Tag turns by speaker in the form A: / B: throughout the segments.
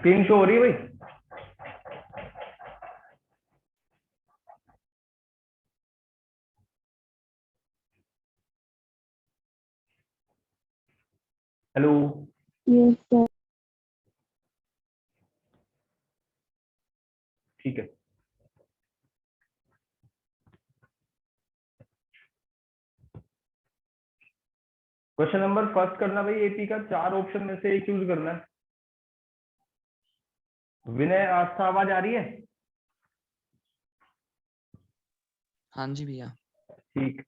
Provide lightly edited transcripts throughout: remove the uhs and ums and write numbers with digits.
A: Screen show हो रही है भाई? हेलो।
B: Yes sir.
A: ठीक है, क्वेश्चन नंबर फर्स्ट करना भाई। एपी का 4 ऑप्शन में से एक चूज करना है। विनय, आस्था, आवाज आ रही है?
C: हाँ जी भैया।
A: ठीक।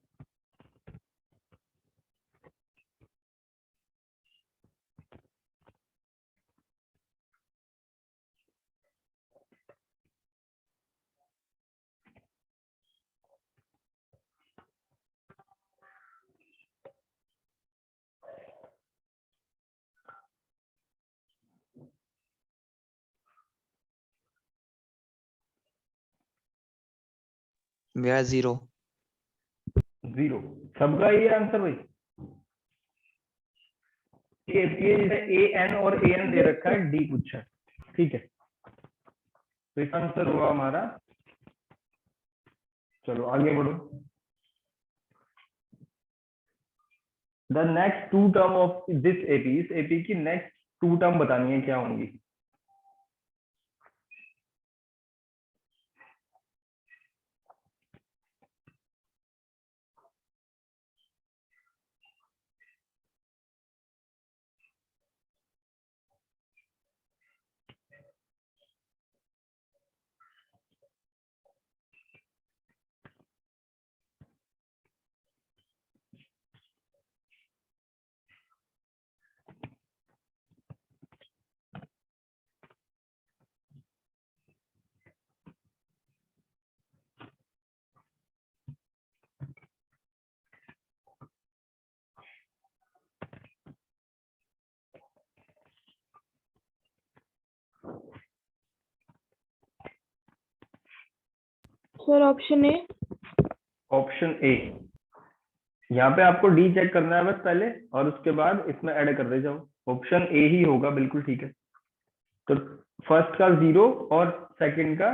C: भैया 0।
A: 0 सबका ये आंसर भाई? ये ए एन और ए एन दे रखा है, डी पूछा है। ठीक है, तो इसका आंसर हुआ हमारा। चलो आगे बढ़ो। The next two term of this AP, इस एपी की नेक्स्ट 2 टर्म बतानी है, क्या होंगी?
B: Sir option A.
A: Option A. यहाँ पे आपको डी चेक करना है बस पहले, और उसके बाद इसमें ऐड कर दे जाओ। ऑप्शन ए ही होगा, बिल्कुल ठीक है। तो फर्स्ट का 0 और सेकंड का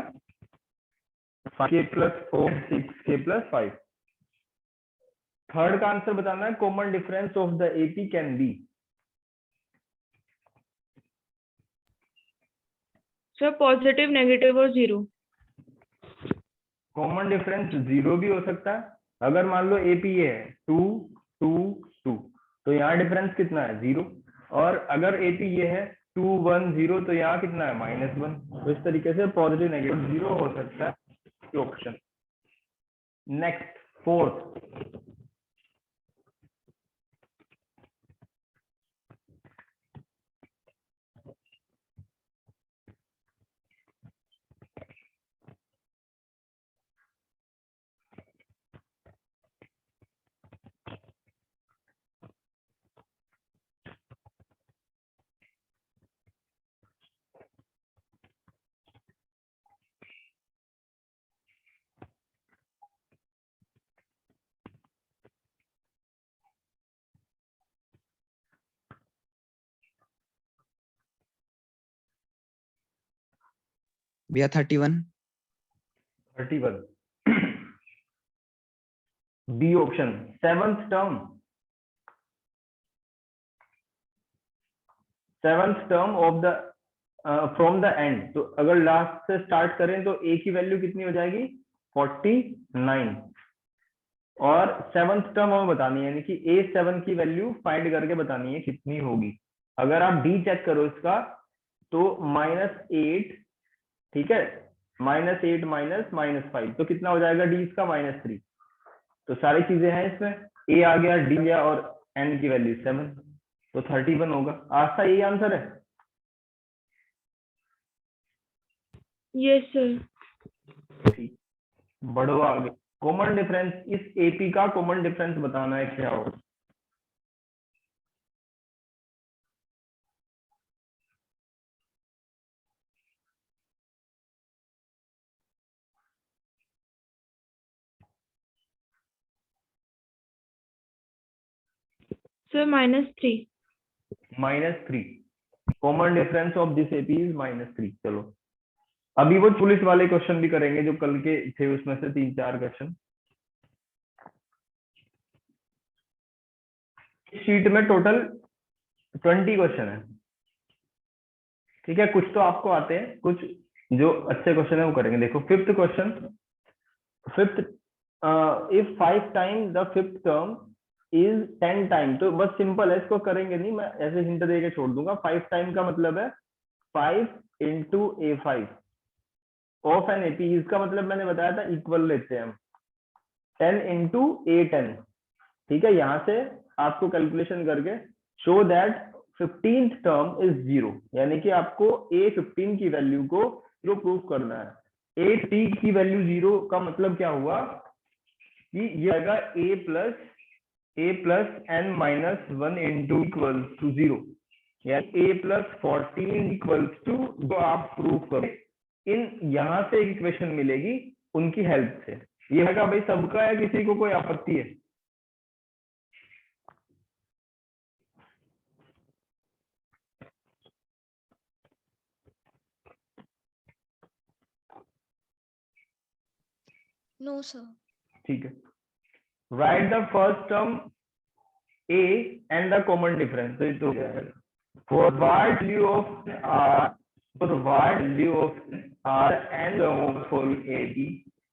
A: k + 4 6 k + 5। थर्ड का आंसर बताना है, common difference of the AP can be.
B: Sir positive, negative और 0।
A: कॉमन डिफरेंस 0 भी हो सकता है। अगर मान लो एपी ये है 2 2 2, तो यहाँ डिफरेंस कितना है? 0। और अगर एपी ये है 2 1 0, तो यहाँ कितना है? -1। तो इस तरीके से पॉजिटिव नेगेटिव 0 हो सकता है ऑप्शन। Next, fourth.
C: भैया 31।
A: 31 B option, seventh term. Seventh term of the from the end. तो अगर लास्ट से स्टार्ट करें तो ए की वैल्यू कितनी हो जाएगी? 49। और सेवंथ टर्म हमें बतानी है, यानी कि A7 की वैल्यू फाइंड करके बतानी है कितनी होगी। अगर आप डी चेक करो इसका, तो -8। ठीक है, -8 -5, तो कितना हो जाएगा डी इसका? -3। तो सारी चीजें हैं इसमें, ए आ गया, डी गया, और एन की वैल्यू 7, तो 31 होगा। आस्था यही आंसर है?
B: Yes sir.
A: ठीक, बढ़ो आगे। कॉमन डिफरेंस, इस एपी का कॉमन डिफरेंस बताना है, क्या होगा?
B: Sir -3।
A: -3। Common difference of this AP is -3। चलो अभी वो पुलिस वाले क्वेश्चन भी करेंगे जो कल के थे, उसमें से 3-4 क्वेश्चन। शीट में टोटल 20 क्वेश्चन है, ठीक है। कुछ तो आपको आते हैं, कुछ जो अच्छे क्वेश्चन है वो करेंगे। देखो fifth question, fifth, if 5 time the fifth term is 10 time, तो बस सिंपल है, इसको करेंगे नहीं, मैं ऐसे हिंट दे के छोड़ दूंगा। 5 टाइम का मतलब है 5 into A5 of an AP, इसका मतलब मैंने बताया था इक्वल लेते हैं हम, 10 इंटू A10, ठीक है। यहां से आपको कैलकुलेशन करके show that 15th term is 0, यानी कि आपको A15 की वैल्यू को जो प्रूव करना है। A3 की वैल्यू 0 का मतलब क्या हुआ कि ये आएगा a plus n minus 1 into equals to 0, यानी a प्लस 14 इक्वल्स टू, जो आप प्रूव करो। इन यहां से एक इक्वेशन मिलेगी उनकी हेल्प से। ये है भाई सबका, या किसी को कोई आपत्ति है?
D: No, sir.
A: ठीक है। Write the first term a and the common difference, तो ये तो हो जाएगा। For what value of r, for what value of r and for ab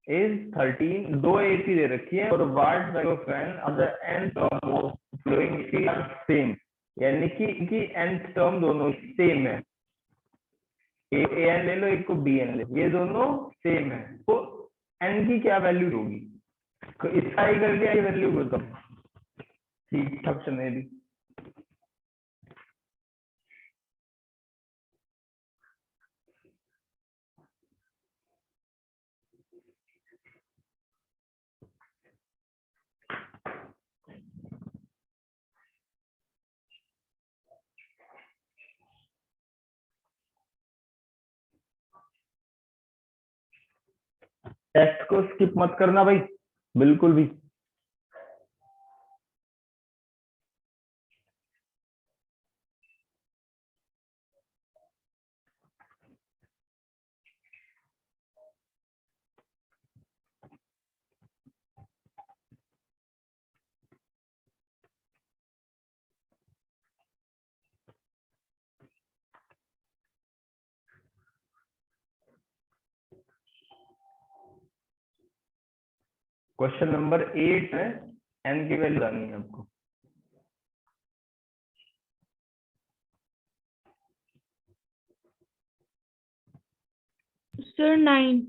A: is 13, दो AP दे रखी है, और what value of n of the n term of following are same, यानी कि इनकी nth टर्म दोनों सेम है। an ले लो, एक को bn ले, ये दोनों सेम है, तो n की क्या वैल्यू होगी? तो इसका ही करके ये वैल्यू बताओ, ठीक ठाक समय भी। टेस्ट को स्किप मत करना भाई, बिल्कुल भी। क्वेश्चन नंबर 8 है, n की वैल्यू आनी है आपको।
B: सर 9।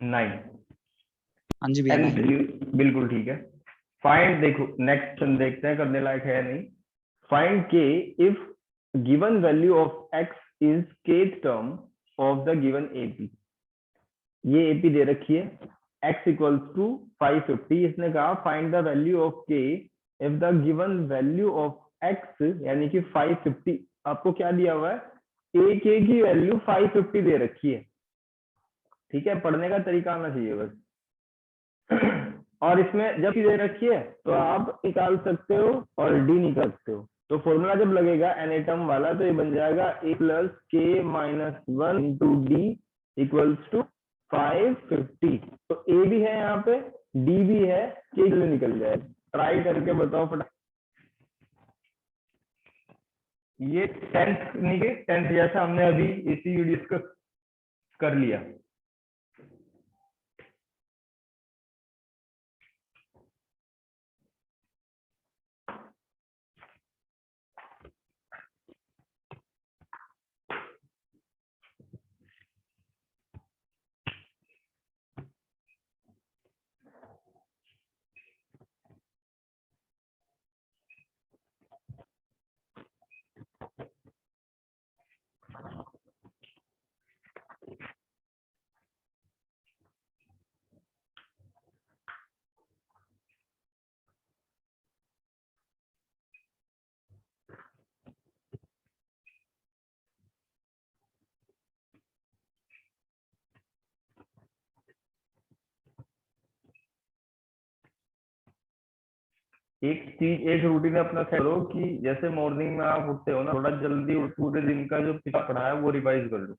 A: 9,
C: हाँ जी भैया
A: n
C: 9।
A: वैल्यू बिल्कुल ठीक है। फाइंड, देखो नेक्स्ट क्वेश्चन देखते हैं, करने लायक है नहीं। Find k if given value of x is kth term of the given AP। ये AP दे रखी है, x इक्वल्स टू 550। इसने कहा find the value of k if the given value of x, यानी कि 550, आपको क्या दिया हुआ है? a k की वैल्यू 550 दे रखी है, ठीक है। पढ़ने का तरीका आना चाहिए बस। और इसमें जब दे रखी है तो आप निकाल सकते हो और डी निकाल सकते हो। तो फॉर्मूला जब लगेगा एन एटम वाला, तो ये बन जाएगा a plus k minus 1 into d equals to 550। तो a भी है यहाँ पे, d भी है, k निकल जाएगा। ट्राई करके बताओ फटाफट। ये 10th नहीं के 10th जैसा हमने अभी इसी डिस्कस कर लिया। एक चीज, एक रूटीन अपना सेट करो कि जैसे मॉर्निंग में आप उठते हो ना, थोड़ा जल्दी उठ, पूरे दिन का जो पिछला पढ़ा है वो रिवाइज कर लो।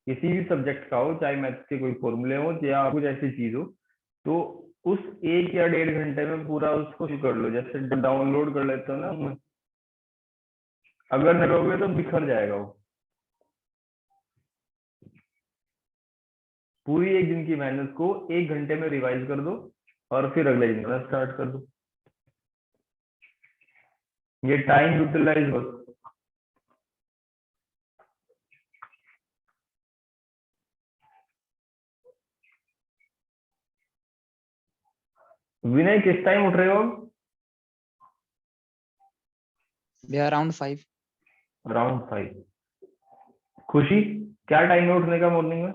A: किसी भी सब्जेक्ट का हो, चाहे मैथ्स के कोई फॉर्मूले हो या कुछ ऐसी चीज हो, तो उस 1 या 1.5 घंटे में पूरा उसको शुरू कर लो। जैसे डाउनलोड कर लेते हो ना, अगर नहीं करोगे तो बिखर जाएगा वो। पूरी एक दिन की मेहनत को 1 घंटे में रिवाइज कर दो और फिर अगले दिन का स्टार्ट कर दो। ये टाइम यूटिलाइज हो। विनय किस टाइम उठ रहे हो?
C: भैया अराउंड 5।
A: अराउंड 5। खुशी क्या टाइम है उठने का मॉर्निंग में?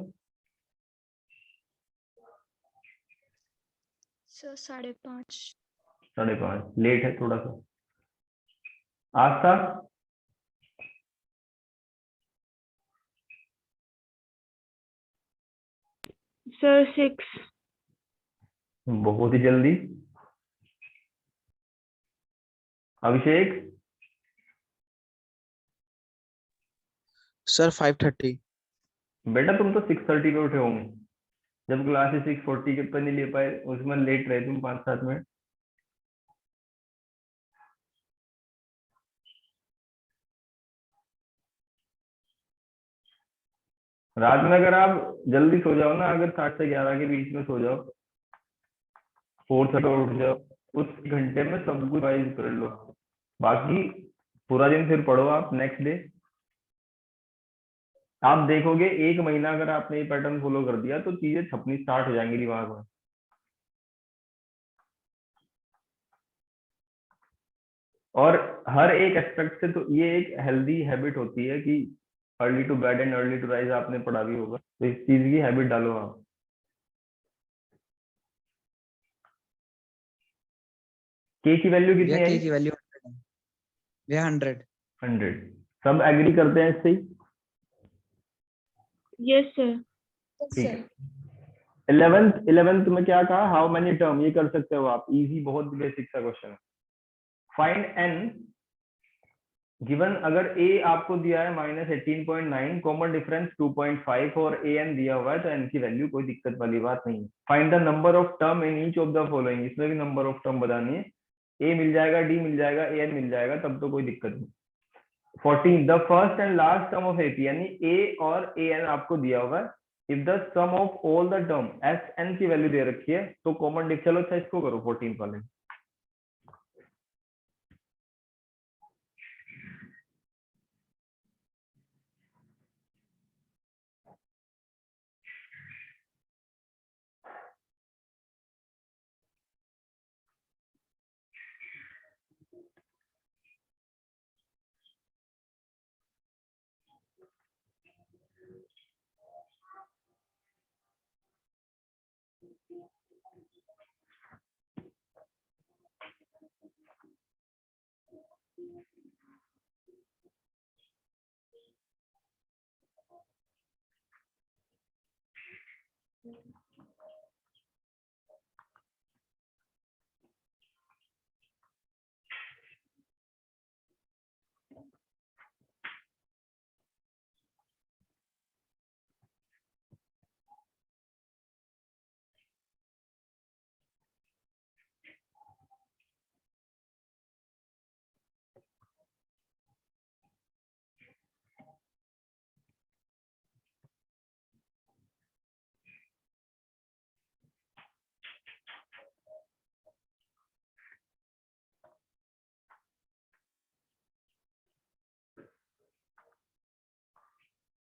B: सर 5:30।
A: 5:30 लेट है थोड़ा सा। आस्था?
B: सर 6।
A: बहुत ही जल्दी। अभिषेक?
C: सर 5:30।
A: बेटा तुम तो 6:30 पे उठे होंगे, जब क्लासेस 6:40 के पे नहीं ले पाए, उसमें लेट रहे तुम 5-7 मिनट। रात में अगर आप जल्दी सो जाओ ना, अगर 7 से 11 के बीच में सो जाओ, 4:30 उठ जाओ, उस घंटे में सब कुछ रिवाइज कर लो। बाकी पूरा दिन फिर पढ़ो आप नेक्स्ट डे। आप देखोगे 1 महीना अगर आपने ये पैटर्न फॉलो कर दिया तो चीजें छपनी स्टार्ट हो जाएंगी दिमाग में। और हर एक एस्पेक्ट से तो ये एक हेल्दी हैबिट होती है कि early to bed and early to rise, आपने पढ़ा भी होगा, तो इस चीज की हैबिट डालो आप। के की वैल्यू
C: भैया
A: कितनी
C: के
A: आई?
C: की वैल्यू 100 है। भैया 100।
A: 100। सब एग्री करते हैं इससे ही?
B: Yes sir.
A: ठीक है। 11th में क्या कहा? हाउ मेनी टर्म, ये कर सकते हो आप, इजी, बहुत बेसिक सा क्वेश्चन है। फाइंड एन गिवन, अगर a आपको दिया है -18.9, कॉमन डिफरेंस 2.5 और a n दिया हुआ है, तो n की वैल्यू कोई दिक्कत वाली बात नहीं है। Find the number of term in each of the following, इसमें भी नंबर ऑफ टर्म बतानी है। a मिल जाएगा, d मिल जाएगा, a n मिल जाएगा, तब तो कोई दिक्कत नहीं। 14 the first and last term of ap, यानी a और a n आपको दिया हुआ है। If the sum of all the term s n की वैल्यू दे रखी है, तो कॉमन डिफ, चलो अच्छा इसको करो 14 वाले।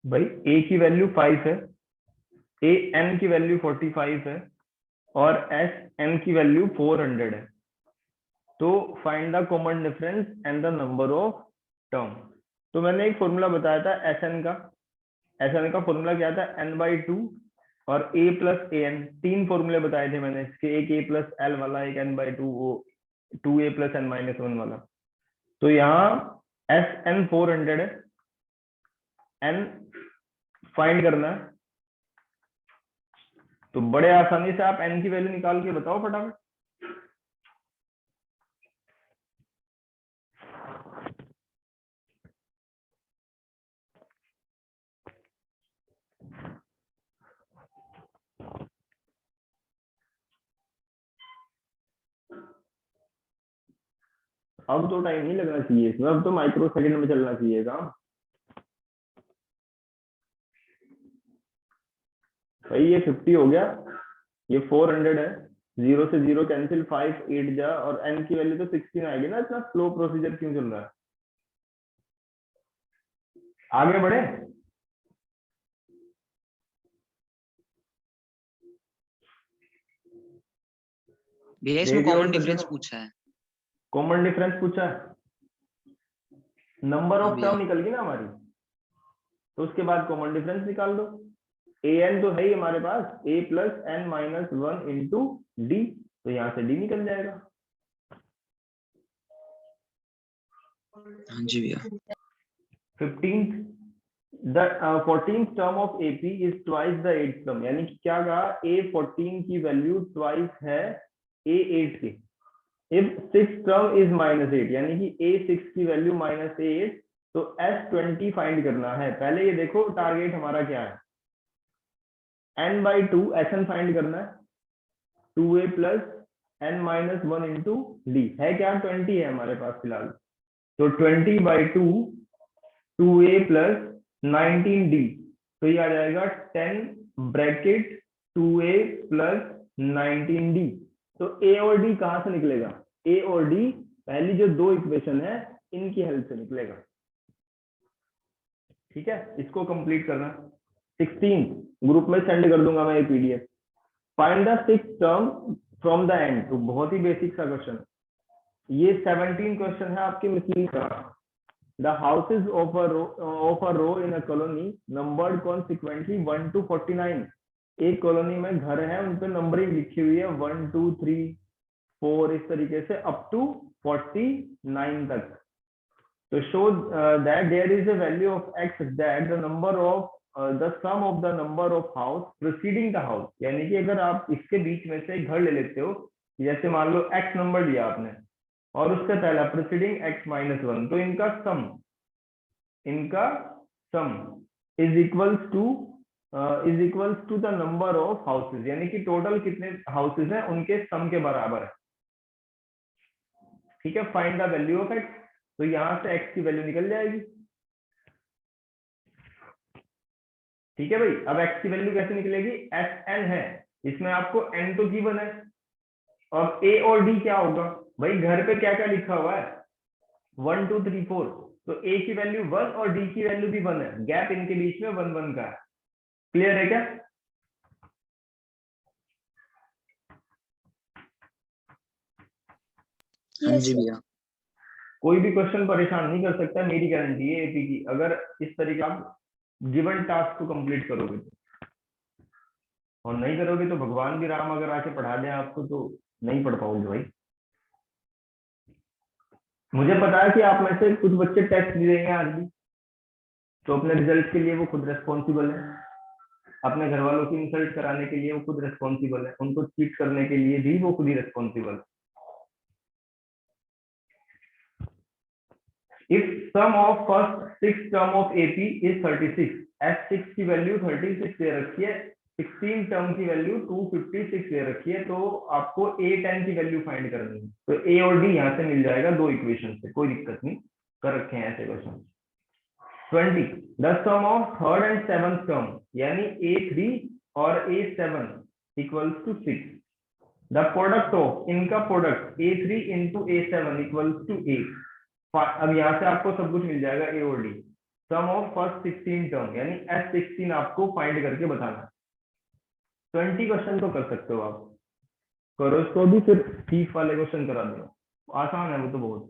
A: भाई a की वैल्यू 5 है, a n की वैल्यू 45 है, और एस एन की वैल्यू 400 है। तो find the common difference and the number of term. तो मैंने एक फॉर्मूला बताया था एस एन का। एस एन का फॉर्मूला क्या था? n/2 और a प्लस ए एन। 3 फॉर्मूले बताए थे मैंने इसके, एक a प्लस एल वाला, एक n/2, 2a प्लस n-1 वाला। तो यहाँ एस एन 400 है, n फाइंड करना है। तो बड़े आसानी से आप n की वैल्यू निकाल के बताओ फटाफट। अब तो टाइम नहीं लगना चाहिए इसमें, अब तो माइक्रो सेकंड में चलना चाहिए काम। भाई ये 50 हो गया, ये 400 है, 0 से 0 कैंसिल, 5 8 जा, और n की वैल्यू तो 16 आएगी ना। इतना स्लो प्रोसीजर क्यों चल रहा है? आगे बढ़े।
C: भैया इसमें
A: रेडियो
C: कॉमन
A: और
C: डिफरेंस
A: सज्जनों,
C: पूछा है।
A: कॉमन डिफरेंस पूछा है, नंबर
C: हाँ
A: ऑफ
C: भैया।
A: टर्म निकल गई ना हमारी, तो उसके बाद कॉमन डिफरेंस निकाल दो। ए एन तो है ही हमारे पास, a plus n minus one into d, तो यहाँ से डी निकल जाएगा।
C: हाँ जी भैया।
A: 15th the 14th term of AP is twice the 8th term, यानी कि क्या कहा, ए 14 की वैल्यू ट्वाइस है ए 8 की। इफ 6th टर्म इज -8, यानी कि ए 6 की वैल्यू -8, तो एस 20 फाइंड करना है। पहले ये देखो टारगेट हमारा क्या है, n/2 एस एन फाइंड करना है, 2a plus n minus one into d है क्या, 20 है हमारे पास फिलहाल, तो 20/2 2a प्लस 19d, तो ये आ जाएगा 10 ब्रैकेट 2a प्लस 19d। तो a और d कहां से निकलेगा, a और d पहली जो दो इक्वेशन है इनकी हेल्प से निकलेगा। ठीक है, इसको कंप्लीट करना। 16 ग्रुप में सेंड कर दूंगा मैं ये PDF. Find the 6th term from the end, तो बहुत ही बेसिक सा क्वेश्चन। ये 17 क्वेश्चन है आपके मिसलिंग का। The houses of a row in a colony numbered consequently 1 to 49। एक कॉलोनी में घर है, उन पे नंबरिंग लिखी हुई है 1 2 3 4 इस तरीके से अप टू 49 तक। तो show that there is a value of x that the number of the sum of the number of house preceding the house, यानी कि अगर आप इसके बीच में से घर ले लेते हो, जैसे मान लो x नंबर लिया आपने और उससे पहला प्रीसीडिंग x माइनस वन, तो इनका sum is equals to the number of houses, यानी कि टोटल कितने हाउसेज हैं उनके सम के बराबर है। ठीक है, find the value of x, तो यहां से x की वैल्यू निकल जाएगी। ठीक है भाई, अब x की वैल्यू कैसे निकलेगी, एस एन है, इसमें आपको n तो गिवन है, और a और d क्या होगा भाई, घर पे क्या क्या लिखा हुआ है 1 2 3 4, तो a की वैल्यू 1 और d की वैल्यू भी 1 है, गैप इनके बीच में 1 1 का है। क्लियर है क्या?
C: हाँ
B: यस
C: जी
B: सर।
C: भैया।
A: कोई भी क्वेश्चन परेशान नहीं कर सकता, मेरी गारंटी है एपी की, अगर इस तरीके आप गिवन टास्क को कंप्लीट करोगे तो। और नहीं करोगे तो भगवान भी राम अगर आके पढ़ा दें आपको तो नहीं पढ़ पाओगे भाई। मुझे पता है कि आप में से कुछ बच्चे टेस्ट दे देंगे आज भी, तो अपने रिजल्ट के लिए वो खुद रेस्पॉन्सिबल है, अपने घर वालों की इंसल्ट कराने के लिए वो खुद रेस्पॉन्सिबल है, उनको चीट करने के लिए भी वो खुद ही रेस्पॉन्सिबल है। If sum of first 6 term of AP is 36, S6 की वैल्यू 36 दे रखी है, 16 टर्म की वैल्यू 256 दे रखी है, तो आपको A10 की वैल्यू फाइंड करनी है। तो A और D यहाँ से मिल जाएगा दो इक्वेशन से, कोई दिक्कत नहीं, कर रखे हैं ऐसे question. 20 the sum of third and seventh term, यानी A3 और A7 equals to 6। The product of इनका product A3 into A7 equals to 8। अब यहाँ से आपको सब कुछ मिल जाएगा ए और D. Sum of first 16 term, यानी S16 आपको फाइंड करके बताना। 20 क्वेश्चन तो कर सकते हो आप, करो इसको भी, फिर 30 वाले क्वेश्चन करा दो, आसान है वो तो बहुत।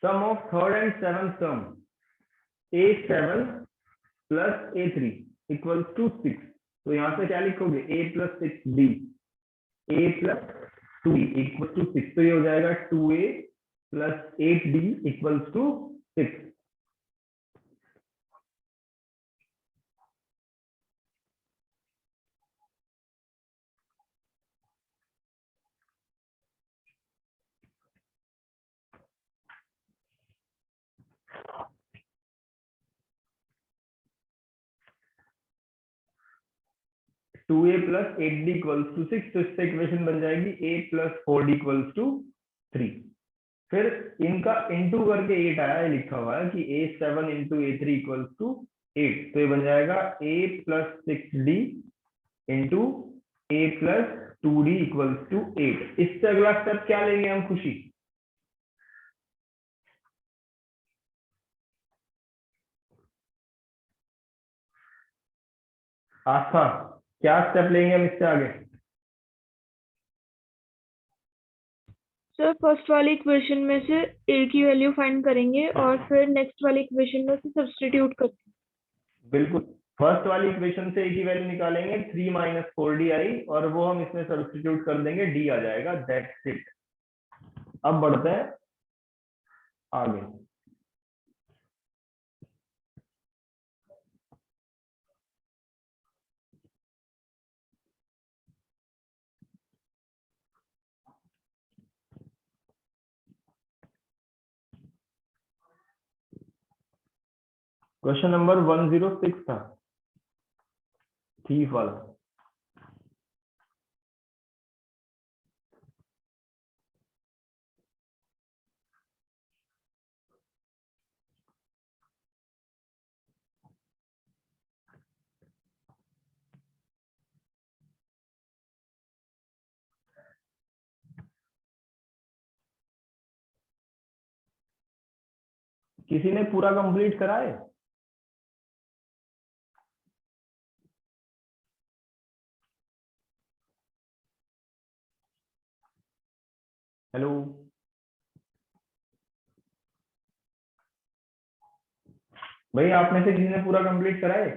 A: Sum of third and seventh term A7 plus A3 equals to 6। तो यहां से क्या लिखोगे, A plus 6D, A plus 2D equal to 6। तो ये हो जाएगा 2A plus 8D equals to 6। Two A plus 8D equals to 6। तो इससे इक्वेशन बन जाएगी A plus 4D equals to 3। फिर इनका इंटू करके 8 आया, लिखा हुआ है कि A7 into A3 equals to 8। तो ये बन जाएगा A plus 6D into A plus 2D equals to 8। इससे अगला स्टेप क्या लेंगे हम, खुशी? आस्था, क्या स्टेप लेंगे हम इससे आगे?
B: सर फर्स्ट वाली इक्वेशन में से a की वैल्यू फाइंड करेंगे और फिर नेक्स्ट वाली इक्वेशन में से सब्स्टिट्यूट करेंगे।
A: बिल्कुल, फर्स्ट वाली इक्वेशन से a की वैल्यू निकालेंगे 3 माइनस 4D आई, और वो हम इसमें सब्स्टिट्यूट कर देंगे, D आ जाएगा। That's it. अब बढ़ते हैं आगे। क्वेश्चन नंबर 106 था, थीफ वाला। किसी ने पूरा कंप्लीट करा है? हेलो, भाई आप में से किसी ने पूरा कंप्लीट करा है?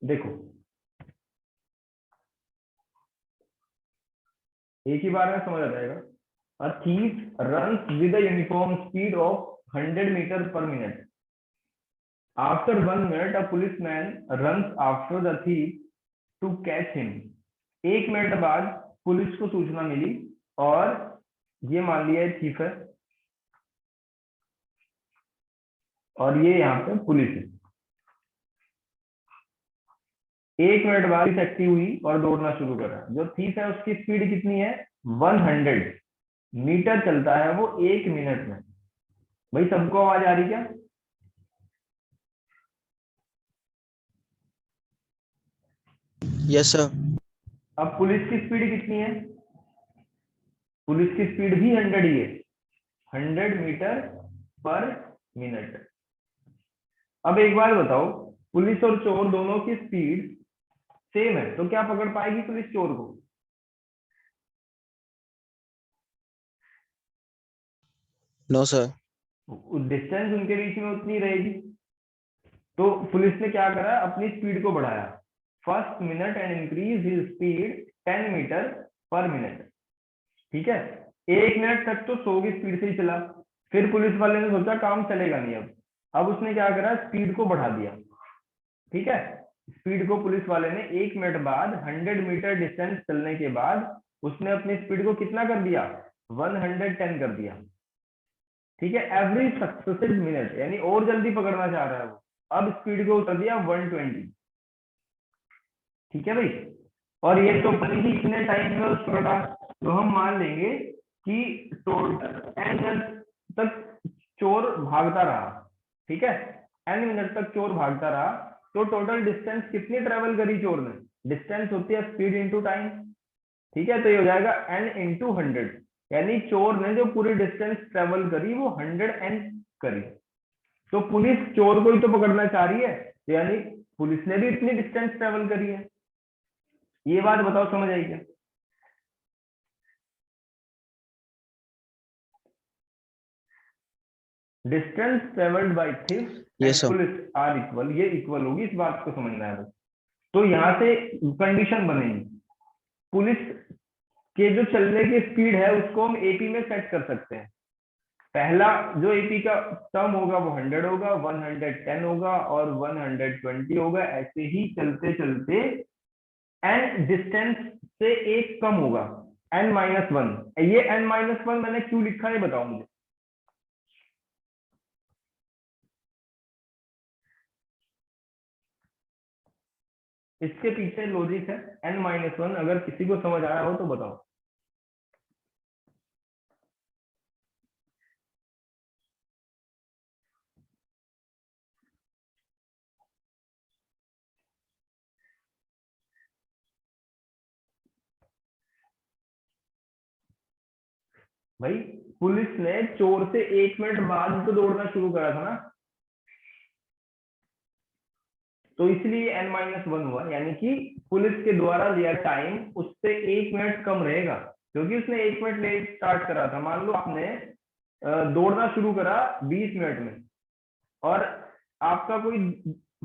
A: देखो, एक ही बार में समझ आ जाएगा। A thief runs with a uniform speed of 100 meters per minute. After 1 minute, a policeman runs after the thief to catch him. 1 minute बाद पुलिस को सूचना मिली और ये मान लिया थीफ है और ये यहाँ पे पुलिस है। 1 मिनट बाद पुलिस एक्टिव हुई और दौड़ना शुरू करा। जो थीफ है उसकी स्पीड कितनी है? 100 मीटर चलता है वो 1 मिनट में। भाई सबको आवाज आ रही क्या?
C: Yes sir.
A: अब पुलिस की स्पीड कितनी है? पुलिस की स्पीड भी 100 ही है, 100 मीटर पर मिनट। अब एक बात बताओ, पुलिस और चोर दोनों की स्पीड सेम है, तो क्या पकड़ पाएगी पुलिस चोर को?
C: No sir.
A: डिस्टेंस उनके बीच में उतनी रहेगी। तो पुलिस ने क्या करा, अपनी स्पीड को बढ़ाया, first minute and increase his speed 10 metre per minute. ठीक है, 1 मिनट तक तो 100 की स्पीड से ही चला। फिर पुलिस वाले ने सोचा काम चलेगा नहीं अब उसने क्या करा, स्पीड को बढ़ा दिया। ठीक है, स्पीड को पुलिस वाले ने 1 मिनट बाद 100 मीटर डिस्टेंस चलने के बाद उसने अपनी स्पीड को कितना कर दिया, 110 कर दिया। ठीक है, एवरी सक्सेसिव मिनट, यानी और जल्दी पकड़ना चाह रहा है वो। अब स्पीड को उतर दिया 120। ठीक है भाई, और ये तो बल्कि कितने टाइम में उस पकड़ा, तो हम मान लेंगे कि टोटल एन तक चोर भागता रहा। ठीक है, एन मिनट तक चोर भागता रहा, तो टोटल डिस्टेंस कितनी ट्रेवल करी चोर ने? डिस्टेंस होती है स्पीड इंटू टाइम। ठीक है, तो ये हो जाएगा n इंटू 100, यानी चोर ने जो पूरी डिस्टेंस ट्रेवल करी वो 100 n करी। तो पुलिस चोर को ही तो पकड़ना चाह रही है, यानी पुलिस ने भी इतनी डिस्टेंस ट्रेवल करी है। ये बात बताओ, समझ आई क्या? Distance travelled by thief and
C: Yes, sir.
A: Police are equal, ये इक्वल होगी, इस बात को समझना है बस। तो यहाँ से कंडीशन बनेगी, पुलिस के जो चलने की स्पीड है उसको हम एपी में सेट कर सकते हैं। पहला जो एपी का टर्म होगा वो 100 होगा, 110 होगा और 120 होगा। ऐसे ही चलते चलते एन डिस्टेंस से एक कम होगा, n-1। ये n-1 मैंने क्यों लिखा है बताओ मुझे। इसके पीछे लॉजिक है n-1, अगर किसी को समझ आया हो तो बताओ। भाई पुलिस ने चोर से 1 मिनट बाद तो दौड़ना शुरू करा था ना, तो इसलिए n-1 हुआ, यानी कि पुलिस के द्वारा लिया टाइम उससे 1 मिनट कम रहेगा, क्योंकि उसने 1 मिनट लेट स्टार्ट करा था। मान लो आपने दौड़ना शुरू करा 20 मिनट में, और आपका कोई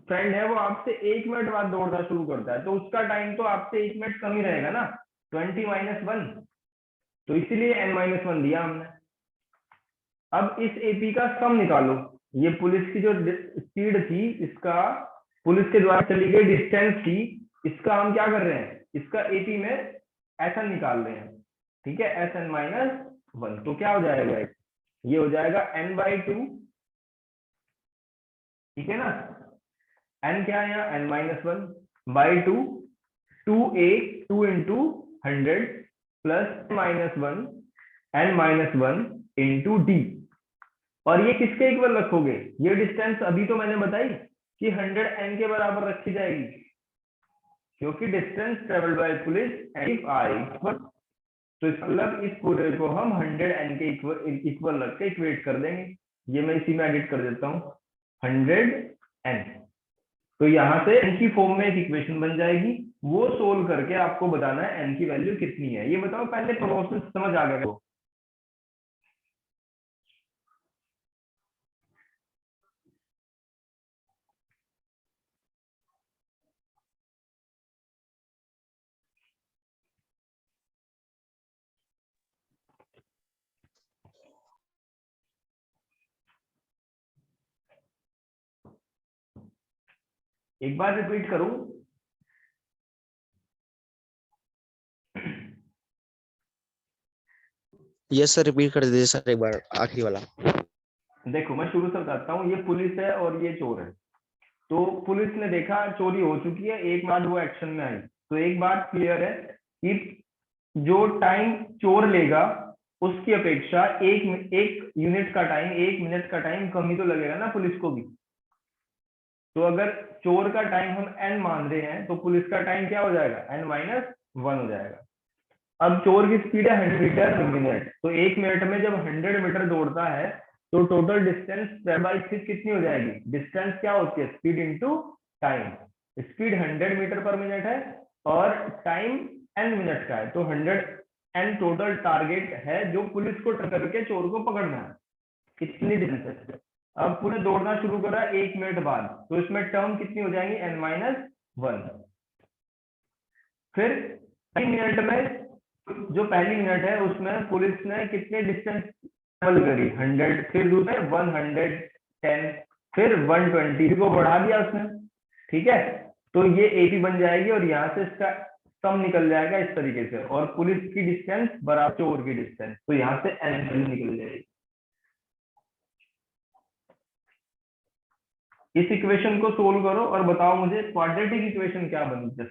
A: फ्रेंड है वो आपसे 1 मिनट बाद दौड़ना शुरू करता है, तो उसका टाइम तो आपसे 1 मिनट कम ही रहेगा ना, 20-1। तो इसीलिए n-1 दिया हमने। अब इस एपी का सम निकालो। ये पुलिस की जो स्पीड थी, इसका पुलिस के द्वारा चली गई डिस्टेंस थी, इसका हम क्या कर रहे हैं, इसका एपी में एसएन निकाल रहे हैं। ठीक है, SN-1, तो क्या हो जाएगा, ये हो जाएगा n/2। ठीक है ना, n क्या है यहाँ, n-1/2, 2a 2 into 100 plus -1 n-1 into d। और ये किसके इक्वल रखोगे, ये डिस्टेंस अभी तो मैंने बताई कि 100 n के बराबर रखी जाएगी, क्योंकि distance travelled bye police if r equal, तो इसका मतलब इस पूरे को हम 100 n के इक्वल रख के इक्वेट कर देंगे। ये मैं इसी में एडिट कर देता हूँ, 100 n। तो यहाँ से n की फॉर्म में एक इक्वेशन बन जाएगी, वो सोल्व करके आपको बताना है n की वैल्यू कितनी है। ये बताओ पहले प्रोसेस समझ आ गया? एक बार रिपीट करूं,
C: Yes, sir. Repeat कर दीजिए सर एक बार आखिरी वाला.
A: देखो मैं शुरू से बताता हूँ। ये पुलिस है और ये चोर है। तो पुलिस ने देखा चोरी हो चुकी है, एक बार वो एक्शन में आई, तो एक बात क्लियर है कि जो टाइम चोर लेगा उसकी अपेक्षा एक यूनिट का टाइम, 1 मिनट का टाइम कम ही तो लगेगा ना पुलिस को भी। तो अगर चोर का टाइम हम n मान रहे हैं, तो पुलिस का टाइम क्या हो जाएगा, n-1 हो जाएगा। अब चोर की स्पीड है 100 मीटर पर मिनट, तो 1 मिनट में जब 100 मीटर दौड़ता है तो टोटल डिस्टेंस बाय कितनी हो जाएगी, डिस्टेंस क्या होती है, speed into time. Speed 100 metre per minute है और टाइम n मिनट का है, तो 100 n टोटल टारगेट है जो पुलिस को टक्कर के चोर को पकड़ना है। कितनी डिस्टेंस है, अब पूरे दौड़ना शुरू करा 1 मिनट बाद, तो इसमें टर्म कितनी हो जाएंगी, n-1। फिर 3 मिनट में, जो पहली मिनट है उसमें पुलिस ने कितने डिस्टेंस ट्रेवल करी, 100, फिर दूसरे 110, फिर 120 को बढ़ा दिया उसने। ठीक है, तो ये एपी बन जाएगी और यहाँ से इसका सम निकल जाएगा इस तरीके से, और पुलिस की डिस्टेंस बराबर चोर की डिस्टेंस, तो यहाँ से एन निकल जाएगी। इस इक्वेशन को सोल्व करो और बताओ मुझे क्वाड्रेटिक इक्वेशन क्या बनी।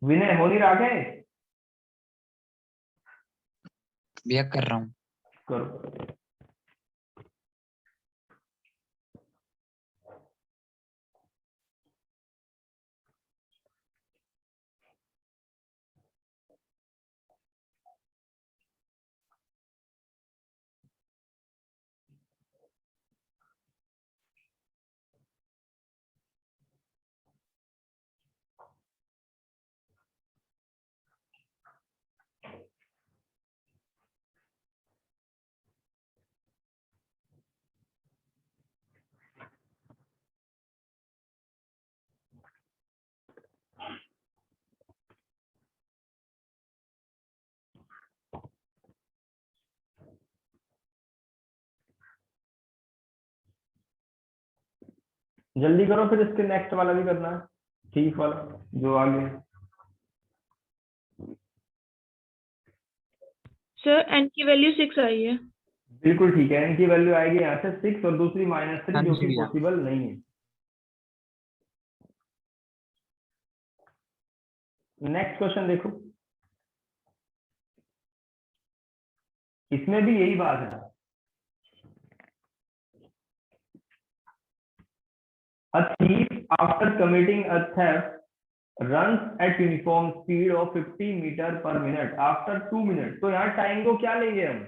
A: विनय हो नहीं रहा क्या ये?
D: भैया कर रहा हूँ।
A: करो। जल्दी करो, फिर इसके नेक्स्ट वाला भी करना है, ठीक वाला जो आगे है।
B: सर n की वैल्यू 6 आई है।
A: बिल्कुल ठीक है, n की वैल्यू आएगी यहाँ से 6 और दूसरी -3
D: हाँ
A: जो
D: जी
A: कि
D: भैया।
A: पॉसिबल नहीं है। नेक्स्ट क्वेश्चन देखो, इसमें भी यही बात है। A thief after committing a theft runs at uniform speed of 50 metre per minute after 2 minute. तो यहाँ टाइम को क्या लेंगे हम?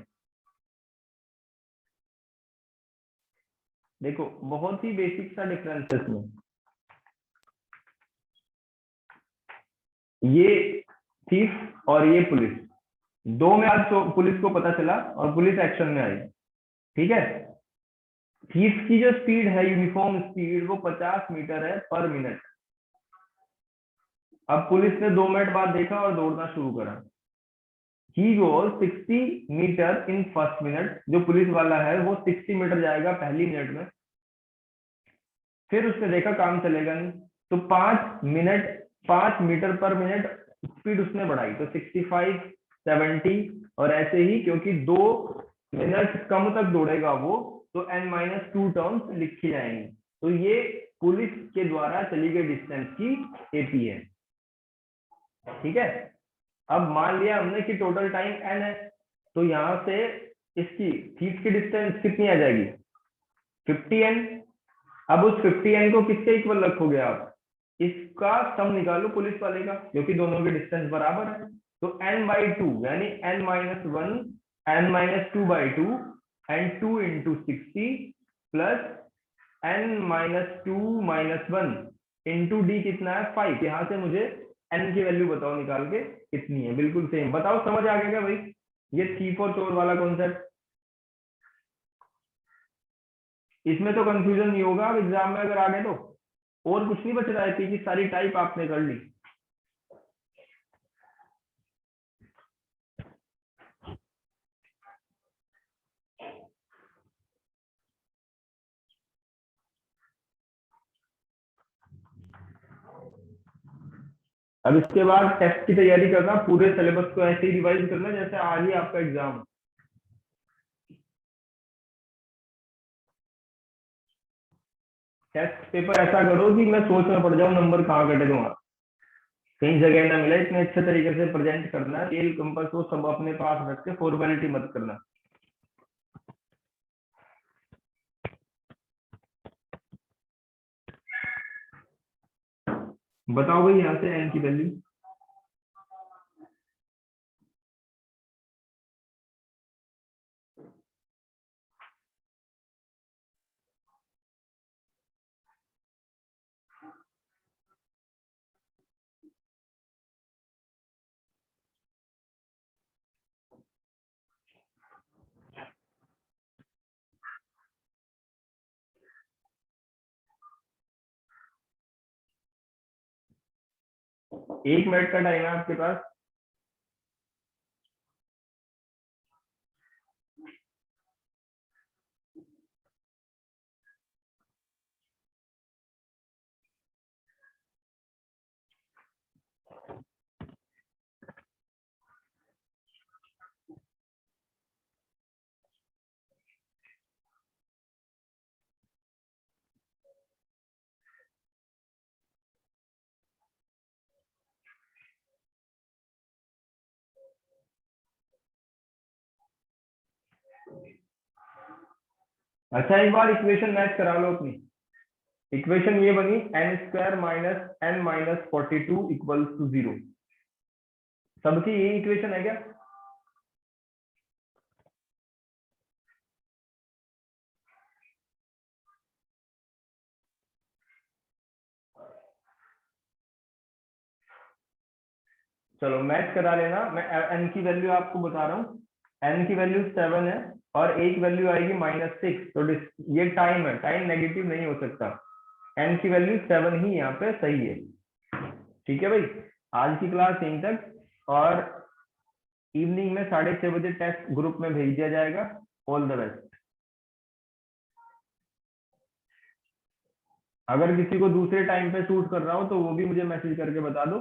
A: देखो बहुत ही बेसिक सा डिफरेंस है इसमें। ये थीफ और ये पुलिस, दो में आज तो पुलिस को पता चला और पुलिस एक्शन में आई, ठीक है। थीफ की जो स्पीड है, यूनिफॉर्म स्पीड, वो 50 मीटर है पर मिनट। अब पुलिस ने 2 मिनट बाद देखा और दौड़ना शुरू करा। He goes 60 metre in first minute. जो पुलिस वाला है वो 60 मीटर जाएगा पहली मिनट में। फिर उसने देखा काम चलेगा नहीं, तो 5 मीटर पर मिनट स्पीड उसने बढ़ाई, तो 65, 70 और ऐसे ही, क्योंकि 2 मिनट कम तक दौड़ेगा वो, तो n-2 टर्म्स लिखी जाएंगी। तो ये पुलिस के द्वारा चली गई डिस्टेंस की एपी है, ठीक है। अब मान लिया हमने कि टोटल टाइम n है, तो यहां से इसकी थीफ की डिस्टेंस कितनी आ जाएगी? 50n। अब उस 50n को किसके इक्वल रखोगे आप? इसका सम निकालो पुलिस वाले का, क्योंकि दोनों की डिस्टेंस बराबर है। तो n/2 यानी n-1 n-2/2 and 2 into 60 plus n-2 - 1 into d कितना है? 5। यहां से मुझे n की वैल्यू बताओ निकाल के कितनी है। बिल्कुल सेम। बताओ समझ आ गया क्या भाई? ये थीफ और चोर वाला कॉन्सेप्ट, इसमें तो कंफ्यूजन नहीं होगा अब एग्जाम में अगर आ गए तो। और कुछ नहीं बच रहा है कि सारी टाइप आपने कर ली। अब इसके बाद टेस्ट की तैयारी करना, पूरे सिलेबस को ऐसे ही रिवाइज करना जैसे आज ही आपका एग्जाम। टेस्ट पेपर ऐसा करो कि मैं सोच में पड़ जाऊं नंबर कहाँ कटे तुम्हारा, कहीं जगह ना मिले। इतने अच्छे तरीके से प्रेजेंट करना, स्केल कंपास वो सब अपने पास रख के फॉर्मेलिटी मत करना। बताओ भाई यहाँ से n की वैल्यू। एक मिनट का टाइम है आपके पास। अच्छा एक बार इक्वेशन मैच करा लो अपनी। इक्वेशन ये बनी n² minus n minus 42 equals to 0। सबकी ये इक्वेशन है क्या? चलो मैच करा लेना। मैं n की वैल्यू आपको बता रहा हूँ। n की वैल्यू 7 है और एक वैल्यू आएगी -6। तो ये टाइम है, टाइम नेगेटिव नहीं हो सकता। n की वैल्यू 7 ही यहाँ पे सही है। ठीक है भाई, आज की क्लास यहीं तक और इवनिंग में 6:30 बजे टेस्ट ग्रुप में भेज दिया जाएगा। All the best. अगर किसी को दूसरे टाइम पे शूट कर रहा हो तो वो भी मुझे मैसेज करके बता दो।